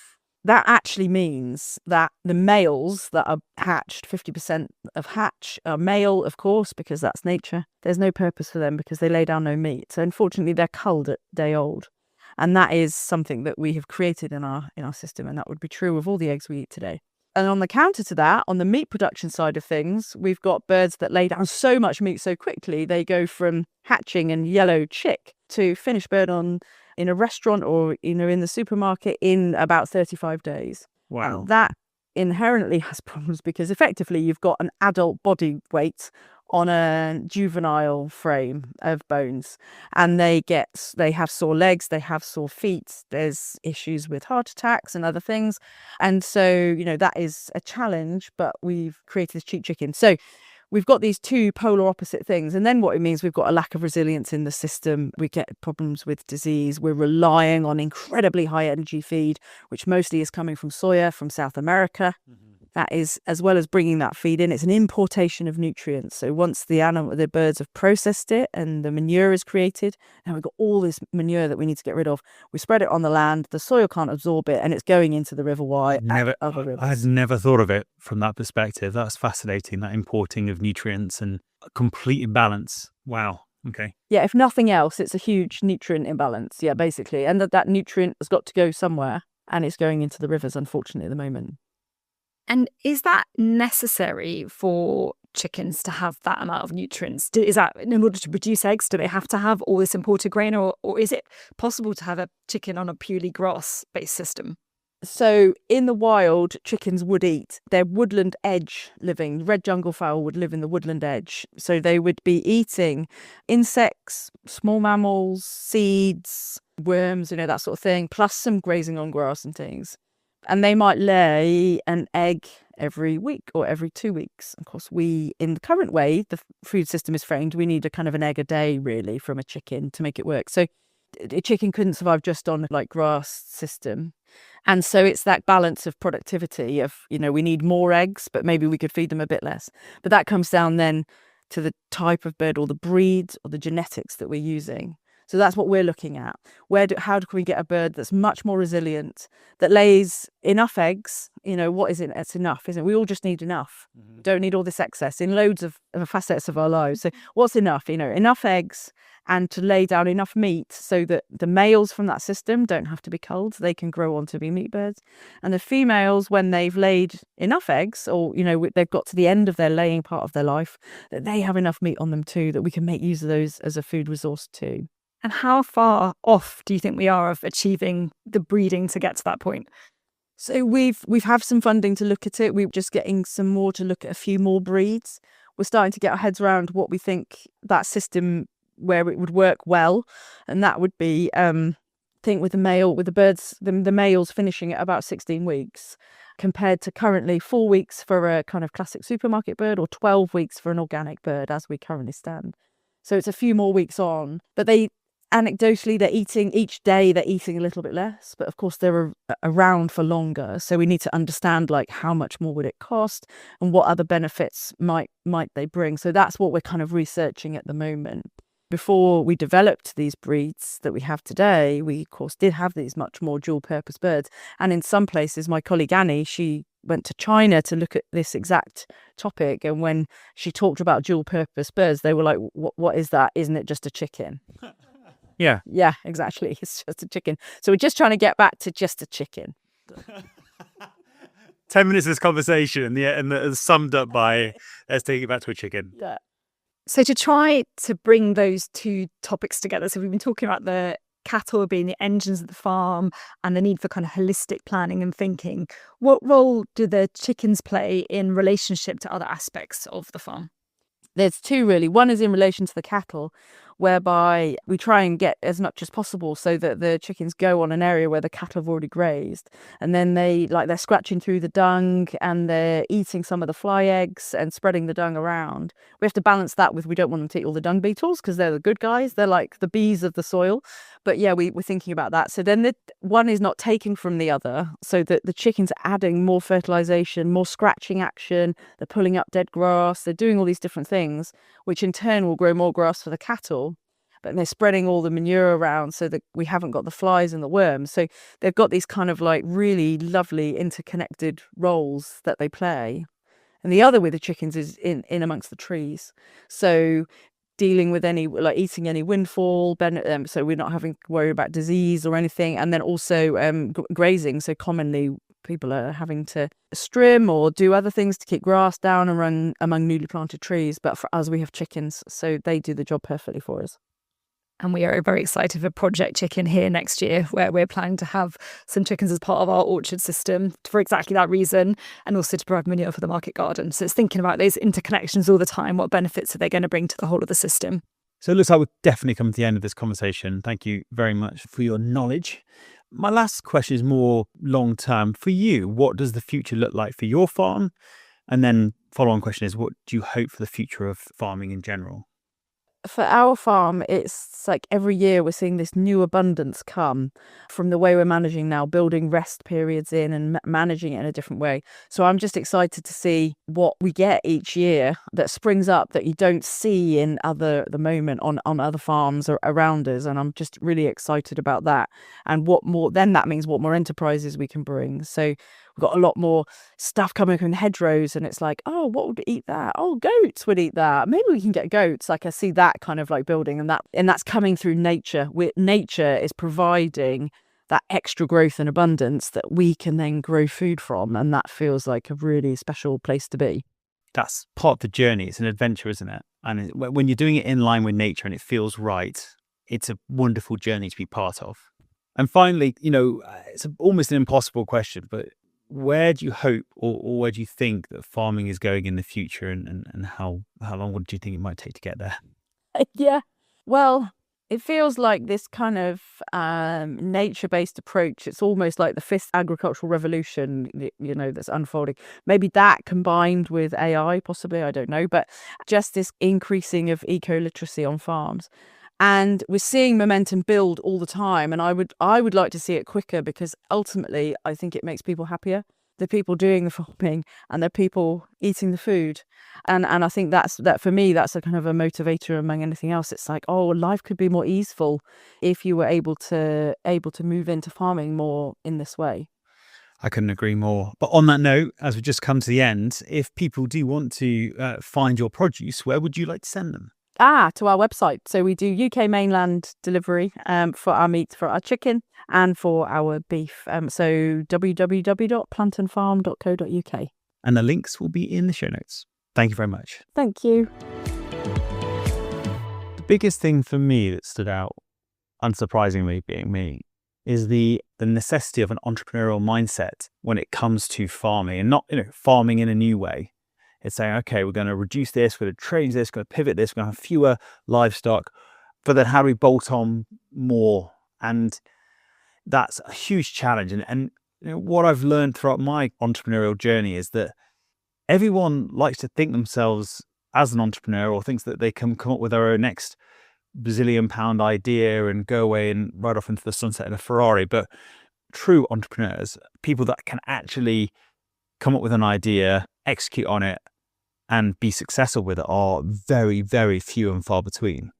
[SPEAKER 3] that actually means that the males that are hatched, 50% of hatch are male, of course, because that's nature. There's no purpose for them because they lay down no meat. So unfortunately, they're culled at day old. And that is something that we have created in our system. And that would be true of all the eggs we eat today. And on the counter to that, on the meat production side of things, we've got birds that lay down so much meat so quickly, they go from hatching and yellow chick to finished bird in a restaurant or in the supermarket in about 35 days.
[SPEAKER 1] Wow.
[SPEAKER 3] And that inherently has problems because effectively you've got an adult body weight on a juvenile frame of bones, and they have sore legs, they have sore feet, there's issues with heart attacks and other things. And so, that is a challenge, but we've created this cheap chicken. So we've got these two polar opposite things. And then what it means, we've got a lack of resilience in the system. We get problems with disease. We're relying on incredibly high energy feed, which mostly is coming from soya from South America. That is, as well as bringing that feed in, it's an importation of nutrients. So once the birds have processed it and the manure is created, now we've got all this manure that we need to get rid of. We spread it on the land, the soil can't absorb it, and it's going into the River Wye.
[SPEAKER 1] I had never thought of it from that perspective. That's fascinating, that importing of nutrients and a complete imbalance. Wow. Okay.
[SPEAKER 3] Yeah, if nothing else, it's a huge nutrient imbalance. Yeah, basically. And that nutrient has got to go somewhere, and it's going into the rivers, unfortunately, at the moment.
[SPEAKER 2] And is that necessary for chickens to have that amount of nutrients? Is that in order to produce eggs? Do they have to have all this imported grain, or is it possible to have a chicken on a purely grass-based system?
[SPEAKER 3] So in the wild, chickens would eat. They're woodland edge living. Red jungle fowl would live in the woodland edge. So they would be eating insects, small mammals, seeds, worms, that sort of thing, plus some grazing on grass and things. And they might lay an egg every week or every 2 weeks. Of course, in the current way, the food system is framed, we need a kind of an egg a day, really, from a chicken to make it work. So a chicken couldn't survive just on grass system. And so it's that balance of productivity of, we need more eggs, but maybe we could feed them a bit less. But that comes down then to the type of bird or the breeds or the genetics that we're using. So that's what we're looking at. How can we get a bird that's much more resilient, that lays enough eggs? What is it? It's enough, isn't it? We all just need enough. Mm-hmm. Don't need all this excess in loads of facets of our lives. So what's enough? Enough eggs, and to lay down enough meat so that the males from that system don't have to be culled. They can grow on to be meat birds. And the females, when they've laid enough eggs, or, they've got to the end of their laying part of their life, that they have enough meat on them too, that we can make use of those as a food resource too.
[SPEAKER 2] And how far off do you think we are of achieving the breeding to get to that point?
[SPEAKER 3] So we've have some funding to look at it. We're just getting some more to look at a few more breeds. We're starting to get our heads around what we think that system where it would work well, and that would be I think with the birds, the males finishing at about 16 weeks, compared to currently 4 weeks for a kind of classic supermarket bird, or 12 weeks for an organic bird as we currently stand. So it's a few more weeks on, but anecdotally, they're eating each day, they're eating a little bit less, but of course they're around for longer. So we need to understand how much more would it cost and what other benefits might they bring. So that's what we're kind of researching at the moment. Before we developed these breeds that we have today, we of course did have these much more dual purpose birds. And in some places, my colleague Annie, she went to China to look at this exact topic. And when she talked about dual purpose birds, they were like, what is that? Isn't it just a chicken?
[SPEAKER 1] Yeah.
[SPEAKER 3] Yeah, exactly. It's just a chicken. So we're just trying to get back to just a chicken.
[SPEAKER 1] 10 minutes of this conversation, and it's summed up by let's take it back to a chicken.
[SPEAKER 3] Yeah.
[SPEAKER 2] So to try to bring those two topics together, so we've been talking about the cattle being the engines of the farm and the need for kind of holistic planning and thinking. What role do the chickens play in relationship to other aspects of the farm?
[SPEAKER 3] There's two really. One is in relation to the cattle, whereby we try and get as much as possible so that the chickens go on an area where the cattle have already grazed, and then they're scratching through the dung and they're eating some of the fly eggs and spreading the dung around. We have to balance that with, we don't want them to eat all the dung beetles because they're the good guys. They're like the bees of the soil. But yeah, we're thinking about that. So then one is not taking from the other, so that the chickens are adding more fertilization, more scratching action. They're pulling up dead grass. They're doing all these different things, which in turn will grow more grass for the cattle. But they're spreading all the manure around so that we haven't got the flies and the worms. So they've got these kind of really lovely interconnected roles that they play. And the other with the chickens is in amongst the trees. So dealing with any, eating any windfall, so we're not having to worry about disease or anything. And then also grazing. So commonly people are having to trim or do other things to keep grass down and run among newly planted trees. But for us, we have chickens, so they do the job perfectly for us.
[SPEAKER 2] And we are very excited for Project Chicken here next year, where we're planning to have some chickens as part of our orchard system for exactly that reason, and also to provide manure for the market garden. So it's thinking about those interconnections all the time. What benefits are they going to bring to the whole of the system?
[SPEAKER 1] So it looks like we've definitely come to the end of this conversation. Thank you very much for your knowledge. My last question is more long term. For you, what does the future look like for your farm? And then follow-on question is, what do you hope for the future of farming in general?
[SPEAKER 3] For our farm, it's like every year we're seeing this new abundance come from the way we're managing now, building rest periods in and managing it in a different way. So I'm just excited to see what we get each year that springs up that you don't see in the moment on other farms or around us. And I'm just really excited about that. And what more, then that means what more enterprises we can bring. So we've got a lot more stuff coming from the hedgerows, and it's like, oh, what would eat that? Oh, goats would eat that. Maybe we can get goats. Like I see that kind of like building, and that's coming through nature. Nature is providing that extra growth and abundance that we can then grow food from, and that feels like a really special place to be.
[SPEAKER 1] That's part of the journey. It's an adventure, isn't it? And when you're doing it in line with nature and it feels right, it's a wonderful journey to be part of. And finally, it's almost an impossible question, but where do you hope or where do you think that farming is going in the future, and how long do you think it might take to get there?
[SPEAKER 3] Yeah, well, it feels like this kind of nature-based approach. It's almost like the fifth agricultural revolution, that's unfolding. Maybe that combined with AI, possibly, I don't know, but just this increasing of eco-literacy on farms. And we're seeing momentum build all the time. And I would like to see it quicker, because ultimately I think it makes people happier. The people doing the farming and the people eating the food. And I think that for me, that's a kind of a motivator among anything else. It's like, oh, life could be more easeful if you were able to move into farming more in this way.
[SPEAKER 1] I couldn't agree more. But on that note, as we just come to the end, if people do want to find your produce, where would you like to send them?
[SPEAKER 3] To our website. So we do UK mainland delivery for our meat, for our chicken, and for our beef. So www.plantonfarm.co.uk.
[SPEAKER 1] And the links will be in the show notes. Thank you very much.
[SPEAKER 3] Thank you.
[SPEAKER 1] The biggest thing for me that stood out, unsurprisingly being me, is the necessity of an entrepreneurial mindset when it comes to farming, and not farming in a new way. It's saying, okay, we're going to reduce this, we're going to change this, we're going to pivot this, we're going to have fewer livestock, but then how do we bolt on more? And that's a huge challenge. And what I've learned throughout my entrepreneurial journey is that everyone likes to think themselves as an entrepreneur, or thinks that they can come up with their own next bazillion-pound idea and go away and ride off into the sunset in a Ferrari. But true entrepreneurs, people that can actually come up with an idea, execute on it, and be successful with it, are very, very few and far between.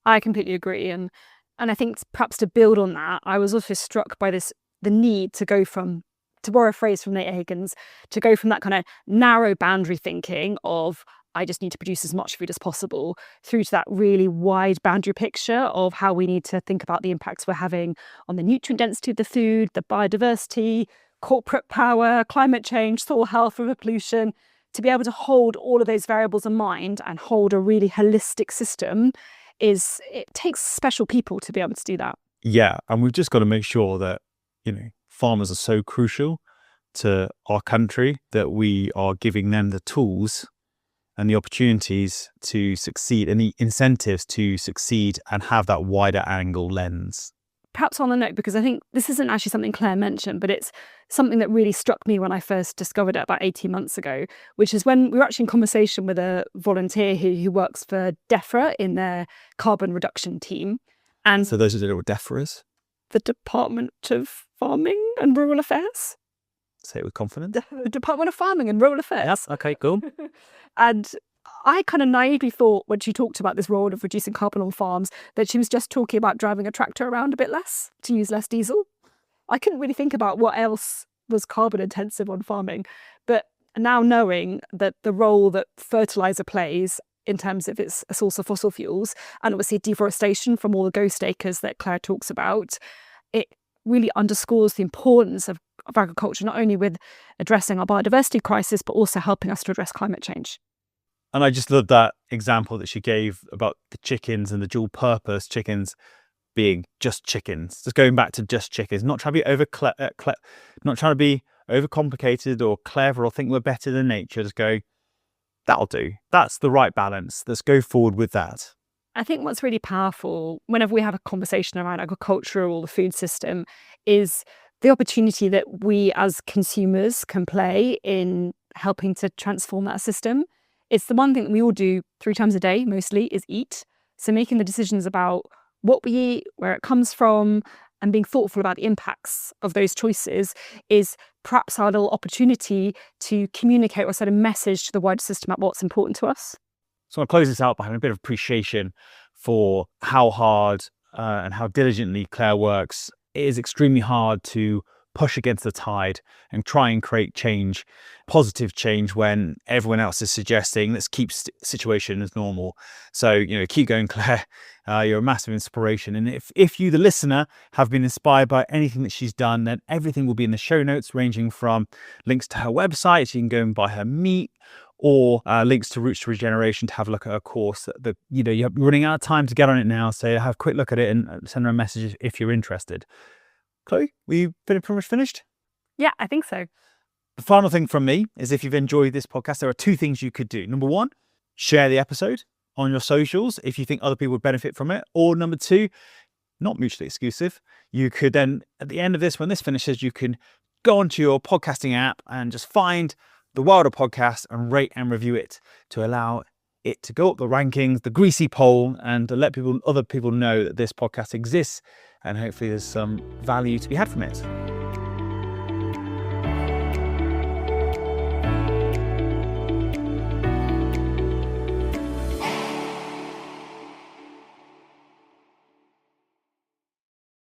[SPEAKER 2] I completely agree. And I think perhaps to build on that, I was also struck by the need to go from, to borrow a phrase from Nate Higgins, to go from that kind of narrow boundary thinking of, I just need to produce as much food as possible, through to that really wide boundary picture of how we need to think about the impacts we're having on the nutrient density of the food, the biodiversity, corporate power, climate change, soil health, river pollution. To be able to hold all of those variables in mind and hold a really holistic system, it takes special people to be able to do that.
[SPEAKER 1] Yeah, and we've just got to make sure that farmers are so crucial to our country that we are giving them the tools and the opportunities to succeed, and the incentives to succeed and have that wider angle lens.
[SPEAKER 2] Perhaps on the note, because I think this isn't actually something Claire mentioned, but it's something that really struck me when I first discovered it about 18 months ago, which is when we were actually in conversation with a volunteer who works for DEFRA in their carbon reduction team. And
[SPEAKER 1] so those who don't know what DEFRA is?
[SPEAKER 2] The Department of Farming and Rural Affairs.
[SPEAKER 1] Say it with confidence.
[SPEAKER 2] The Department of Farming and Rural Affairs.
[SPEAKER 1] Yes, okay, cool.
[SPEAKER 2] And I kind of naively thought, when she talked about this role of reducing carbon on farms, that she was just talking about driving a tractor around a bit less to use less diesel. I couldn't really think about what else was carbon intensive on farming. But now knowing that the role that fertilizer plays in terms of it's a source of fossil fuels, and obviously deforestation from all the ghost acres that Claire talks about, it really underscores the importance of agriculture, not only with addressing our biodiversity crisis, but also helping us to address climate change.
[SPEAKER 1] And I just love that example that she gave about the chickens and the dual purpose chickens being just chickens. Just going back to just chickens, not trying to be not trying to be overcomplicated or clever or think we're better than nature. Just go, that'll do. That's the right balance. Let's go forward with that.
[SPEAKER 2] I think what's really powerful whenever we have a conversation around agriculture or the food system is the opportunity that we as consumers can play in helping to transform that system. It's the one thing that we all do 3 times a day, mostly, is eat. So making the decisions about what we eat, where it comes from, and being thoughtful about the impacts of those choices is perhaps our little opportunity to communicate or send a message to the wider system about what's important to us.
[SPEAKER 1] So I'll close this out by having a bit of appreciation for how hard and how diligently Clare works. It is extremely hard to push against the tide and try and create change, positive change, when everyone else is suggesting let's keep situation as normal. So, keep going, Clare. You're a massive inspiration. And if you, the listener, have been inspired by anything that she's done, then everything will be in the show notes, ranging from links to her website, so you can go and buy her meat, or links to Routes to Regeneration to have a look at her course. You're running out of time to get on it now, so have a quick look at it and send her a message if you're interested. Chloe, we've been pretty much finished?
[SPEAKER 2] Yeah, I think so.
[SPEAKER 1] The final thing from me is, if you've enjoyed this podcast, there are 2 things you could do. Number 1, share the episode on your socials if you think other people would benefit from it. Or number 2, not mutually exclusive, you could then, at the end of this, when this finishes, you can go onto your podcasting app and just find the Wilder Podcast and rate and review it to allow it to go up the rankings, the greasy pole, and to let other people know that this podcast exists, and hopefully there's some value to be had from it.